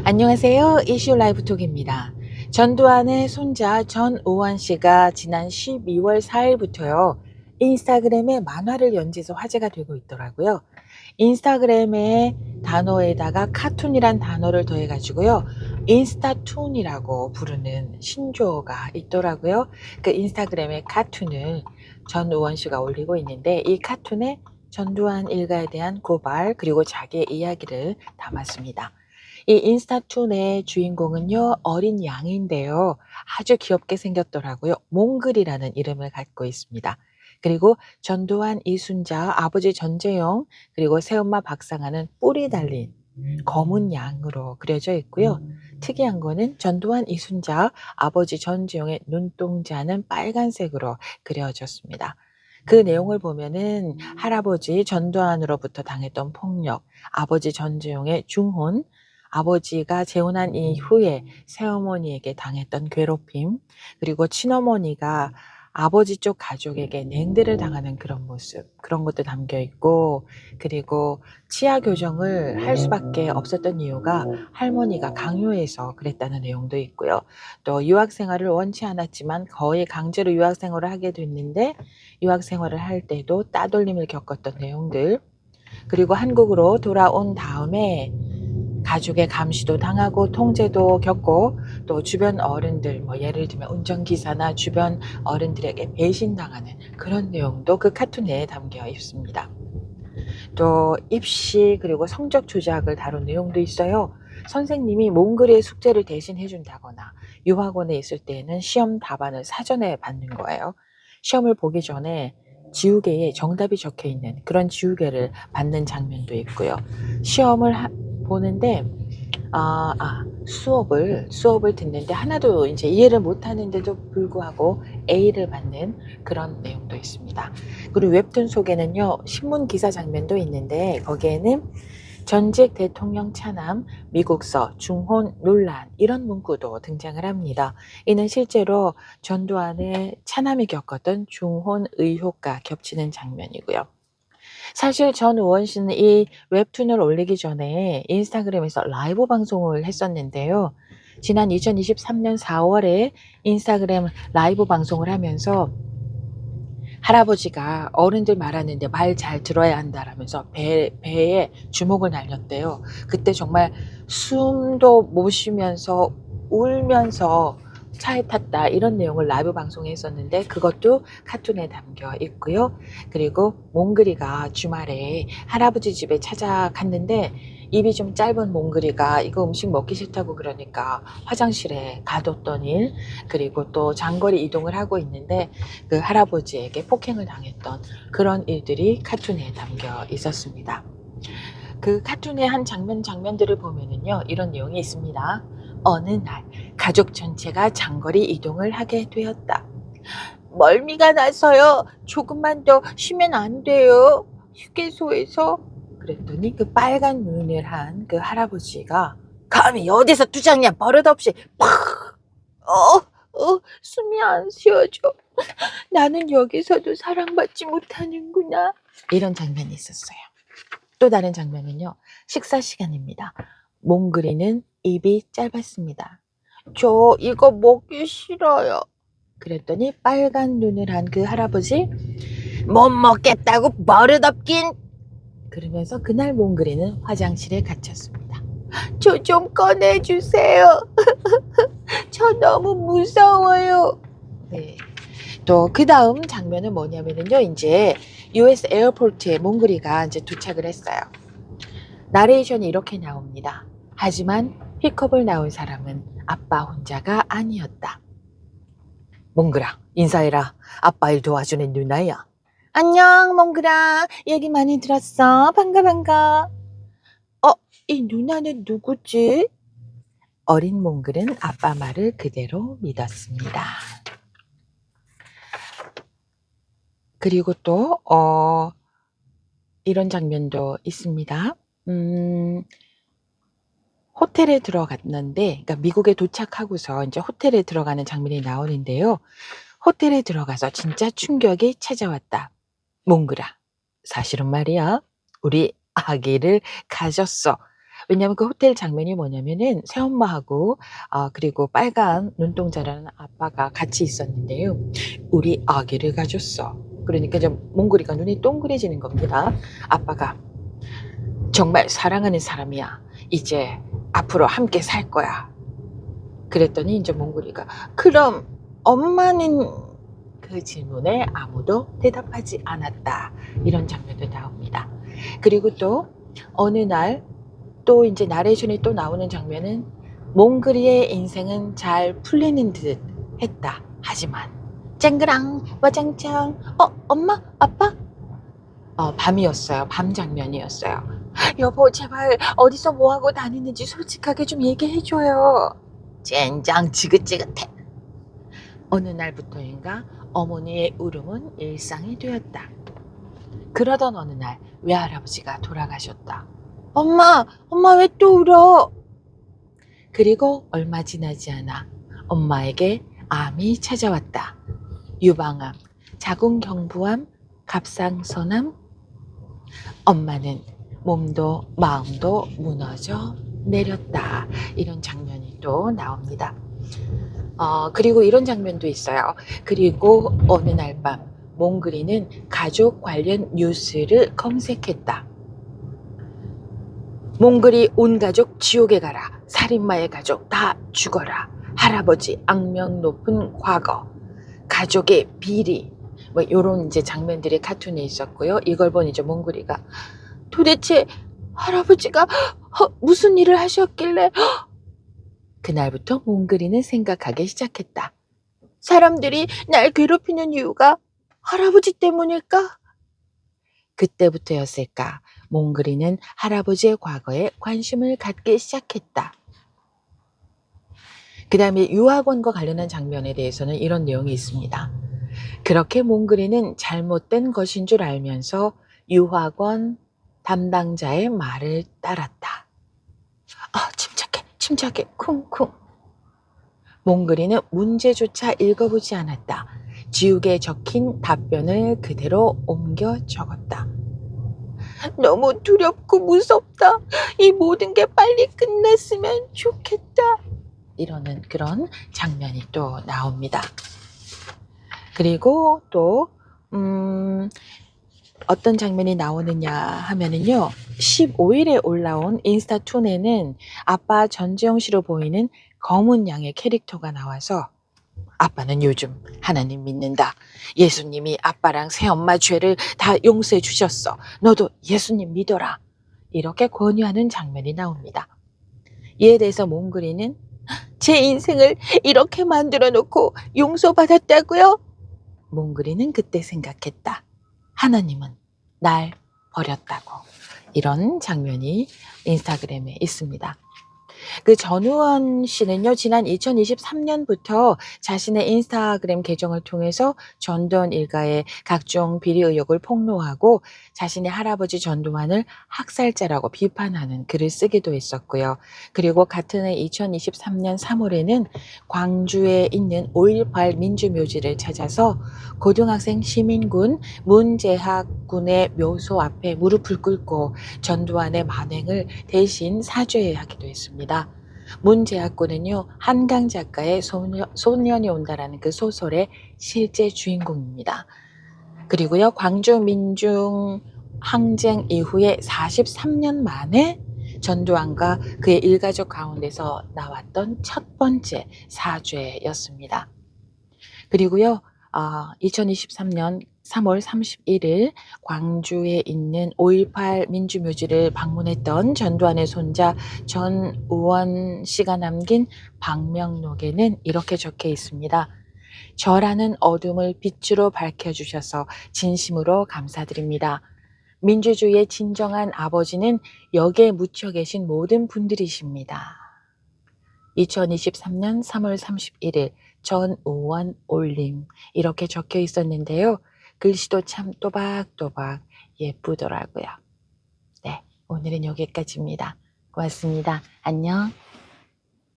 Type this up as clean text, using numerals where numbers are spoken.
안녕하세요. 이슈 라이브톡입니다. 전두환의 손자 전우원 씨가 지난 12월 4일부터요. 인스타그램에 만화를 연재해서 화제가 되고 있더라고요. 인스타그램의 단어에다가 카툰이란 단어를 더해가지고요. 인스타툰이라고 부르는 신조어가 있더라고요. 그 인스타그램의 카툰을 전우원 씨가 올리고 있는데 이 카툰에 전두환 일가에 대한 고발 그리고 자기의 이야기를 담았습니다. 이 인스타툰의 주인공은요, 어린 양인데요. 아주 귀엽게 생겼더라고요. 몽글이라는 이름을 갖고 있습니다. 그리고 전두환, 이순자, 아버지 전재용, 그리고 새엄마 박상아는 뿔이 달린 검은 양으로 그려져 있고요. 특이한 거는 전두환, 이순자, 아버지 전재용의 눈동자는 빨간색으로 그려졌습니다. 그 내용을 보면은 할아버지 전두환으로부터 당했던 폭력, 아버지 전재용의 중혼, 아버지가 재혼한 이후에 새어머니에게 당했던 괴롭힘, 그리고 친어머니가 아버지 쪽 가족에게 냉대를 당하는 그런 모습, 그런 것도 담겨 있고, 그리고 치아 교정을 할 수밖에 없었던 이유가 할머니가 강요해서 그랬다는 내용도 있고요. 또 유학 생활을 원치 않았지만 거의 강제로 유학 생활을 하게 됐는데 유학 생활을 할 때도 따돌림을 겪었던 내용들, 그리고 한국으로 돌아온 다음에 가족의 감시도 당하고 통제도 겪고 또 주변 어른들 예를 들면 운전기사나 주변 어른들에게 배신당하는 그런 내용도 그 카툰에 담겨 있습니다. 또 입시 그리고 성적 조작을 다룬 내용도 있어요. 선생님이 몽글의 숙제를 대신 해준다거나 유학원에 있을 때에는 시험 답안을 사전에 받는 거예요. 시험을 보기 전에 지우개에 정답이 적혀 있는 그런 지우개를 받는 장면도 있고요. 시험을 보는데 수업을 듣는데 하나도 이제 이해를 못하는데도 불구하고 A를 받는 그런 내용도 있습니다. 그리고 웹툰 속에는요, 신문 기사 장면도 있는데 거기에는 전직 대통령 차남, 미국서, 중혼 논란 이런 문구도 등장을 합니다. 이는 실제로 전두환의 차남이 겪었던 중혼 의혹과 겹치는 장면이고요. 사실 전우원 씨는 이 웹툰을 올리기 전에 인스타그램에서 라이브 방송을 했었는데요. 지난 2023년 4월에 인스타그램 라이브 방송을 하면서 할아버지가 어른들 말하는데 말 잘 들어야 한다라면서 배에 주먹을 날렸대요. 그때 정말 숨도 못 쉬면서 울면서 차에 탔다 이런 내용을 라이브 방송에 했었는데 그것도 카툰에 담겨 있고요. 그리고 몽글이가 주말에 할아버지 집에 찾아갔는데 입이 좀 짧은 몽글이가 이거 음식 먹기 싫다고 그러니까 화장실에 가뒀던 일, 그리고 또 장거리 이동을 하고 있는데 그 할아버지에게 폭행을 당했던 그런 일들이 카툰에 담겨 있었습니다. 그 카툰의 한 장면들을 보면은요, 이런 내용이 있습니다. 어느 날 가족 전체가 장거리 이동을 하게 되었다. 멀미가 나서요. 조금만 더 쉬면 안 돼요. 휴게소에서. 그랬더니 그 빨간 눈을 한 그 할아버지가 감히 어디서 투정이야 버릇없이 팍! 숨이 안 쉬어져. 나는 여기서도 사랑받지 못하는구나. 이런 장면이 있었어요. 또 다른 장면은요. 식사 시간입니다. 몽글이는 입이 짧았습니다. 저 이거 먹기 싫어요. 그랬더니 빨간 눈을 한 그 할아버지 못 먹겠다고 버릇없긴. 그러면서 그날 몽글이는 화장실에 갇혔습니다. 저 좀 꺼내주세요. 저 너무 무서워요. 네. 또 그다음 장면은 뭐냐면은요. 인제 US 에어포트에 몽글이가 인제 도착을 했어요. 나레이션이 이렇게 나옵니다. 하지만 픽업을 나온 사람은 아빠 혼자가 아니었다. 몽글아, 인사해라. 아빠 일 도와주는 누나야. 안녕, 몽글아. 얘기 많이 들었어. 반가. 이 누나는 누구지? 어린 몽글은 아빠 말을 그대로 믿었습니다. 그리고 또 이런 장면도 있습니다. 호텔에 들어갔는데 그러니까 미국에 도착하고서 인제 호텔에 들어가는 장면이 나오는데요. 호텔에 들어가서 진짜 충격이 찾아왔다. 몽글아, 사실은 말이야. 우리 아기를 가졌어. 왜냐하면 그 호텔 장면이 뭐냐면은 새엄마하고 그리고 빨간 눈동자라는 아빠가 같이 있었는데요. "우리 아기를 가졌어." 그러니까 이제 몽골이가 눈이 동그래지는 겁니다. 아빠가 "정말 사랑하는 사람이야. 이제 앞으로 함께 살 거야." 그랬더니 인제 몽골이가 "그럼 엄마는?" 그 질문에 아무도 대답하지 않았다. 이런 장면도 나옵니다. 그리고 또 어느 날 또 인제 나레이션이 또 나오는 장면은 몽글이의 인생은 잘 풀리는 듯 했다. 하지만 쨍그랑 와장창 엄마? 아빠? 밤이었어요. 밤 장면이었어요. "여보 제발 어디서 뭐 하고 다니는지 솔직하게 좀 얘기해 줘요." 젠장 지긋지긋해. 어느 날부터인가 어머니의 울음은 일상이 되었다. 그러던 어느 날 외할아버지가 돌아가셨다. 엄마 왜 또 울어?" 그리고 얼마 지나지 않아 엄마에게 암이 찾아왔다. 유방암, 자궁경부암, 갑상선암. 엄마는 몸도 마음도 무너져 내렸다. 이런 장면이 또 나옵니다. 그리고 이런 장면도 있어요. 그리고 어느 날 밤 몽글이는 가족 관련 뉴스를 검색했다. 몽글이 온 가족 지옥에 가라. 살인마의 가족 다 죽어라. 할아버지 악명 높은 과거. 가족의 비리. 뭐 요런 이제 장면들이 카툰에 있었고요. 이걸 본 이제 몽글이가 도대체 할아버지가 무슨 일을 하셨길래. 그날부터 몽글이는 생각하기 시작했다. 사람들이 날 괴롭히는 이유가 할아버지 때문일까? 그때부터였을까? 몽글이는 할아버지의 과거에 관심을 갖기 시작했다. 그 다음에 유학원과 관련한 장면에 대해서는 이런 내용이 있습니다. 그렇게 몽글이는 잘못된 것인 줄 알면서 유학원 담당자의 말을 따랐다. 침착해, 쿵쿵. 몽글이는 문제조차 읽어보지 않았다. 지우개에 적힌 답변을 그대로 옮겨 적었다. 너무 두렵고 무섭다. 이 모든 게 빨리 끝났으면 좋겠다. 이러는 그런 장면이 또 나옵니다. 그리고 또 어떤 장면이 나오느냐 하면은요. 15일에 올라온 인스타툰에는 아빠 전지영 씨로 보이는 검은 양의 캐릭터가 나와서 아빠는 요즘 하나님 믿는다. 예수님이 아빠랑 새엄마 죄를 다 용서해 주셨어. 너도 예수님 믿어라. 이렇게 권유하는 장면이 나옵니다. 이에 대해서 몽글이는 제 인생을 이렇게 만들어 놓고 용서받았다고요? 몽글이는 그때 생각했다. 하나님은 날 버렸다고. 이런 장면이 인스타그램에 있습니다. 그 전우원 씨는요, 지난 2023년부터 자신의 인스타그램 계정을 통해서 전두환 일가의 각종 비리 의혹을 폭로하고 자신의 할아버지 전두환을 학살자라고 비판하는 글을 쓰기도 했었고요. 그리고 같은 해 2023년 3월에는 광주에 있는 5.18 민주묘지를 찾아서 고등학생 시민군 문재학 군의 묘소 앞에 무릎을 꿇고 전두환의 만행을 대신 사죄하기도 했습니다. 문재학 군은요, 한강 작가의 소년이 온다라는 그 소설의 실제 주인공입니다. 그리고요, 광주 민중 항쟁 이후에 43년 만에 전두환과 그의 일가족 가운데서 나왔던 첫 번째 사죄였습니다. 그리고요, 2023년 3월 31일 광주에 있는 5.18 민주묘지를 방문했던 전두환의 손자 전우원 씨가 남긴 방명록에는 이렇게 적혀 있습니다. 저라는 어둠을 빛으로 밝혀주셔서 진심으로 감사드립니다. 민주주의의 진정한 아버지는 역에 묻혀 계신 모든 분들이십니다. 2023년 3월 31일 전우원 올림 이렇게 적혀 있었는데요. 글씨도 참 또박또박 예쁘더라고요. 네, 오늘은 여기까지입니다. 고맙습니다. 안녕.